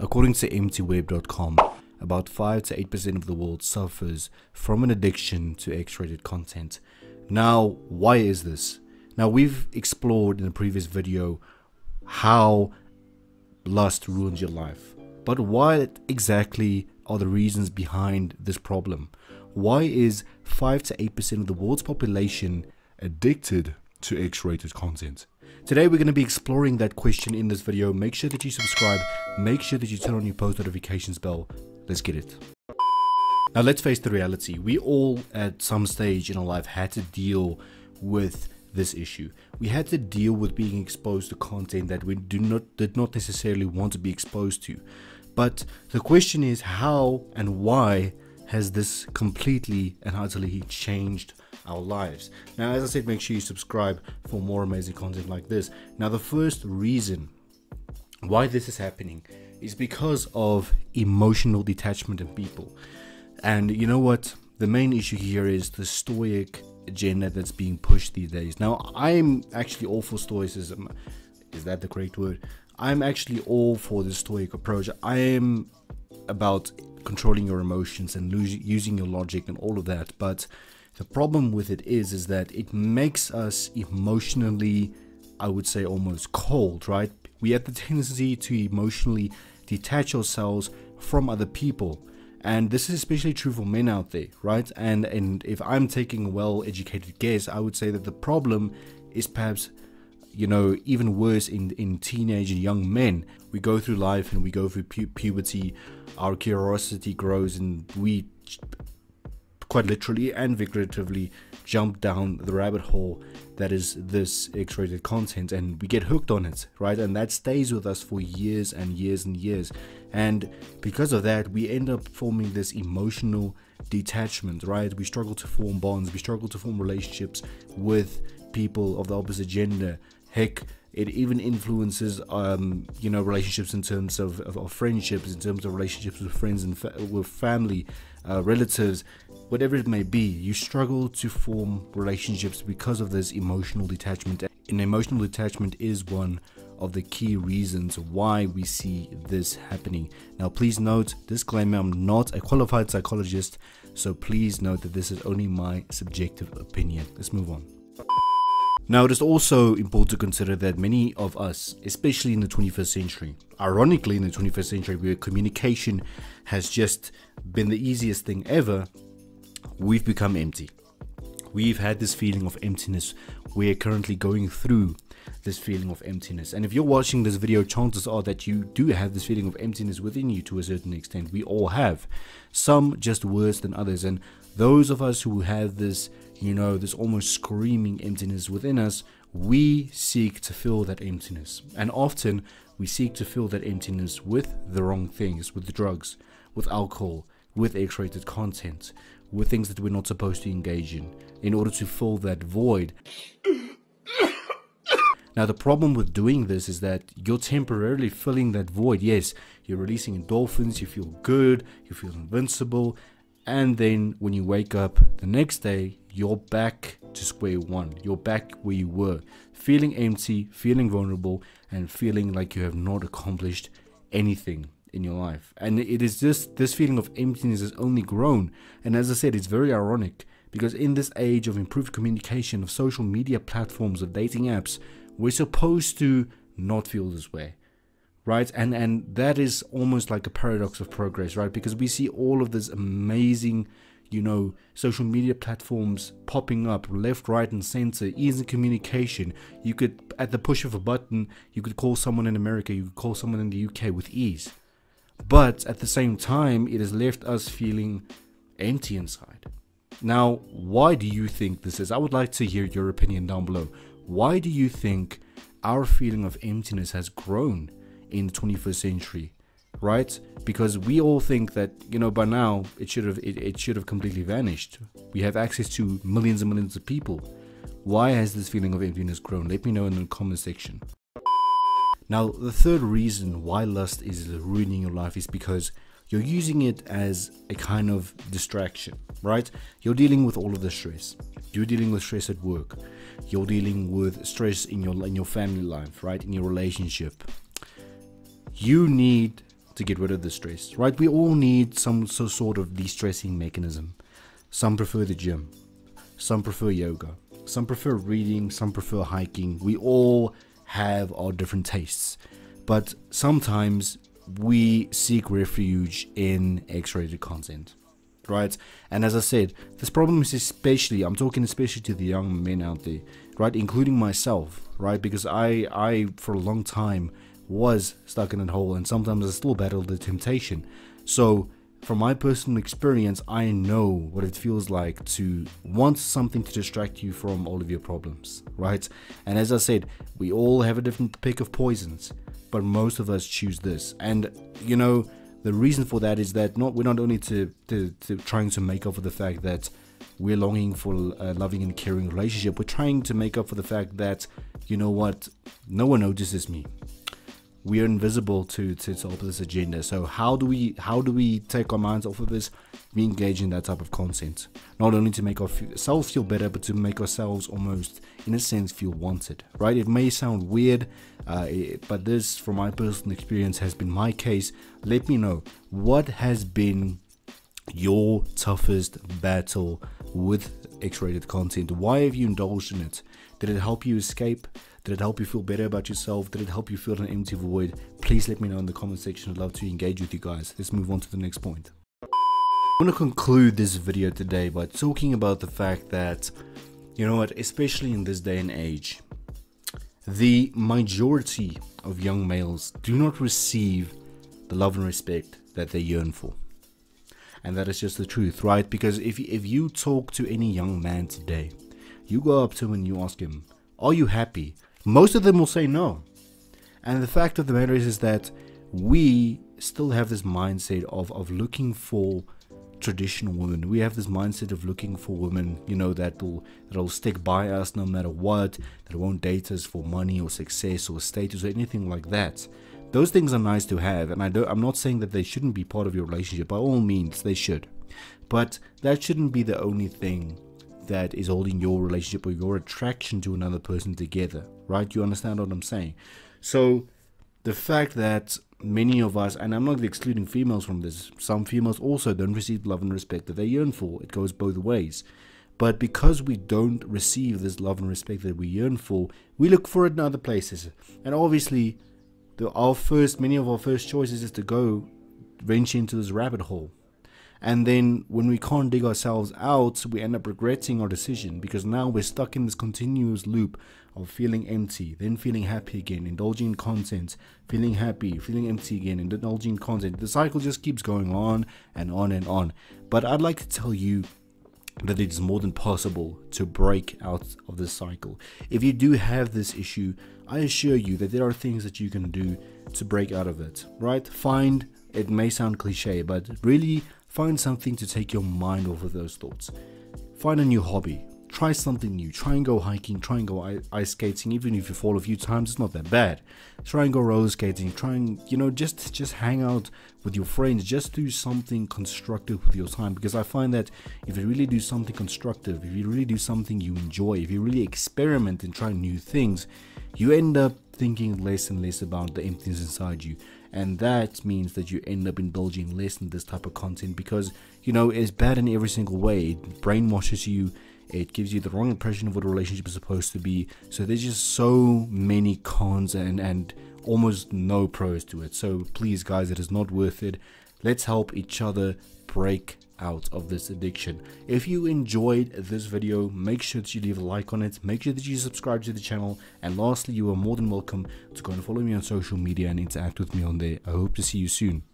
According to emptyweb.com, about 5 to 8% of the world suffers from an addiction to X-rated content. Now, why is this? Now, we've explored in a previous video how lust ruins your life. But what exactly are the reasons behind this problem? Why is 5 to 8% of the world's population addicted to X-rated content? Today we're going to be exploring that question in this video. Make sure that you subscribe, make sure that you turn on your post notifications bell. Let's get it. Now let's face the reality. We all at some stage in our life had to deal with this issue. We had to deal with being exposed to content that we did not necessarily want to be exposed to. But the question is, how and why has this completely and utterly changed our lives? Now, as I said, make sure you subscribe for more amazing content like this. Now, the first reason why this is happening is because of emotional detachment in people. And you know what? The main issue here is the stoic agenda that's being pushed these days. Now, I'm actually all for stoicism. Is that the correct word? I'm actually all for the stoic approach. I am about controlling your emotions and using your logic and all of that. But the problem with it is that it makes us emotionally, I would say, almost cold, right? We have the tendency to emotionally detach ourselves from other people. And this is especially true for men out there, right? And if I'm taking a well-educated guess, I would say that the problem is perhaps, you know, even worse in teenage and young men. We go through life and we go through puberty, our curiosity grows, and we quite literally and figuratively jump down the rabbit hole that is this X-rated content, and we get hooked on it, right? And that stays with us for years and years and years. And because of that, we end up forming this emotional detachment, right? We struggle to form bonds, we struggle to form relationships with people of the opposite gender. Heck, it even influences you know, relationships in terms of friendships, in terms of relationships with friends and with family, relatives, whatever it may be. You struggle to form relationships because of this emotional detachment. And emotional detachment is one of the key reasons why we see this happening. Now, please note, disclaimer, I'm not a qualified psychologist, so please note that this is only my subjective opinion. Let's move on. Now, it is also important to consider that many of us, especially in the 21st century, ironically in the 21st century where communication has just been the easiest thing ever, we've become empty. We've had this feeling of emptiness. We're currently going through this feeling of emptiness. And if you're watching this video, chances are that you do have this feeling of emptiness within you to a certain extent. We all have. Some just worse than others. And those of us who have this, you know, this almost screaming emptiness within us, we seek to fill that emptiness. And often we seek to fill that emptiness with the wrong things, with drugs, with alcohol, with X-rated content, with things that we're not supposed to engage in order to fill that void. Now, the problem with doing this is that you're temporarily filling that void. Yes, you're releasing endorphins, you feel good, you feel invincible, and then when you wake up the next day, you're back to square one. You're back where you were, feeling empty, feeling vulnerable, and feeling like you have not accomplished anything in your life. And it is just this feeling of emptiness has only grown. And as I said, it's very ironic because in this age of improved communication, of social media platforms, of dating apps, we're supposed to not feel this way, right? And that is almost like a paradox of progress, right? Because we see all of this amazing, you know, social media platforms popping up left, right, and center, ease in communication. You could, at the push of a button, you could call someone in America, you could call someone in the UK with ease. But at the same time, it has left us feeling empty inside. Now, why do you think this is? I would like to hear your opinion down below. Why do you think our feeling of emptiness has grown in the 21st century, right? Because we all think that, you know, by now it should have completely vanished. We have access to millions and millions of people. Why has this feeling of emptiness grown? Let me know in the comment section. Now, the third reason why lust is ruining your life is because you're using it as a kind of distraction, right? You're dealing with all of the stress. You're dealing with stress at work. You're dealing with stress in your family life, right? In your relationship. You need to get rid of the stress, right? We all need some sort of de-stressing mechanism. Some prefer the gym, some prefer yoga, some prefer reading, some prefer hiking. We all have our different tastes, but sometimes we seek refuge in X-rated content, right? And as I said, this problem is I'm talking especially to the young men out there, right, including myself, right? Because I for a long time was stuck in a hole, and sometimes I still battle the temptation. So from my personal experience, I know what it feels like to want something to distract you from all of your problems, right? And as I said, we all have a different pick of poisons, but most of us choose this. And you know, the reason for that is that we're not only to trying to make up for the fact that we're longing for a loving and caring relationship, we're trying to make up for the fact that, you know what, no one notices me. We are invisible to this agenda. So how do we take our minds off of this? We engage in that type of content, not only to make ourselves feel better, but to make ourselves almost, in a sense, feel wanted, right? It may sound weird, but this, from my personal experience, has been my case. Let me know, what has been your toughest battle with X-rated content? Why have you indulged in it? Did it help you escape? Did it help you feel better about yourself? Did it help you feel an empty void? Please let me know in the comment section. I'd love to engage with you guys. Let's move on to the next point. I want to conclude this video today by talking about the fact that, you know what, especially in this day and age, the majority of young males do not receive the love and respect that they yearn for. And that is just the truth, right? Because if you talk to any young man today, you go up to him and you ask him, are you happy? Most of them will say no. And the fact of the matter is that we still have this mindset of looking for traditional women. We have this mindset of looking for women, you know, that'll stick by us no matter what, that won't date us for money or success or status or anything like that. Those things are nice to have, and I'm not saying that they shouldn't be part of your relationship. By all means, they should. But that shouldn't be the only thing that is holding your relationship or your attraction to another person together, right? You understand what I'm saying? So the fact that many of us, and I'm not excluding females from this, some females also don't receive love and respect that they yearn for. It goes both ways. But because we don't receive this love and respect that we yearn for, we look for it in other places. And obviously, many of our first choices is to go venture into this rabbit hole. And then when we can't dig ourselves out, we end up regretting our decision, because now we're stuck in this continuous loop of feeling empty, then feeling happy again, indulging in content, feeling happy, feeling empty again, and indulging in content. The cycle just keeps going on and on and on. But I'd like to tell you that it is more than possible to break out of this cycle. If you do have this issue, I assure you that there are things that you can do to break out of it, right? It may sound cliche, but really find something to take your mind off of those thoughts. Find a new hobby. Try something new. Try and go hiking. Try and go ice skating. Even if you fall a few times, it's not that bad. Try and go roller skating. Try and, you know, just hang out with your friends. Just do something constructive with your time. Because I find that if you really do something constructive, if you really do something you enjoy, if you really experiment and try new things, you end up thinking less and less about the emptiness inside you. And that means that you end up indulging less in this type of content, because, you know, it's bad in every single way. It brainwashes you. It gives you the wrong impression of what a relationship is supposed to be. So there's just so many cons and almost no pros to it. So please, guys, it is not worth it. Let's help each other break out of this addiction. If you enjoyed this video, make sure that you leave a like on it. Make sure that you subscribe to the channel. And lastly, you are more than welcome to go and follow me on social media and interact with me on there. I hope to see you soon.